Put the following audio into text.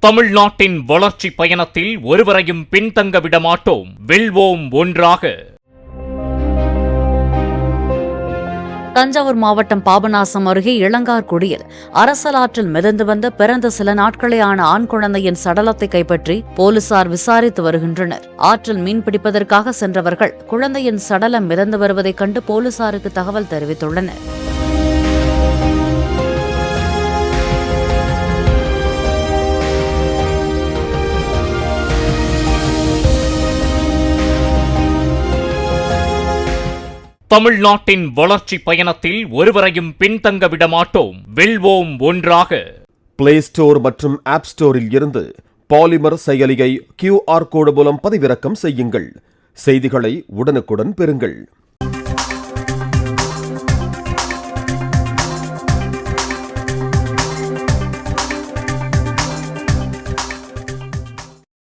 தமிழ்நாட்டின் வளர்ச்சி பயணத்தில் ஒருவரையும் பின்தங்க விடமாட்டோம். வெல்வோம் ஒன்றாக. தஞ்சாவூர் மாவட்டம் பாபநாசம் அருகே இளங்கார்குடியில் அரசலாற்றில் மிதந்து வந்த பிறந்த சில நாட்களே ஆன ஆண் குழந்தையின் சடலத்தை கைப்பற்றி போலீசார் விசாரித்து வருகின்றனர். ஆற்றில் மீன் பிடிப்பதற்காக சென்றவர்கள் குழந்தையின் சடலம் மிதந்து வருவதைக் கண்டு போலீசாருக்கு தகவல் தெரிவித்துள்ளனர். தமிழ்நாட்டின் வளர்ச்சி பயணத்தில் ஒருவரையும் பின்தங்க விடமாட்டோம். வெல்வோம் ஒன்றாக. பிளே ஸ்டோர் மற்றும் ஆப் ஸ்டோரில் இருந்து பாலிமர் செயலியை QR கோடு மூலம் பதிவிறக்கம் செய்யுங்கள். செய்திகளை உடனுக்குடன் பெறுங்கள்.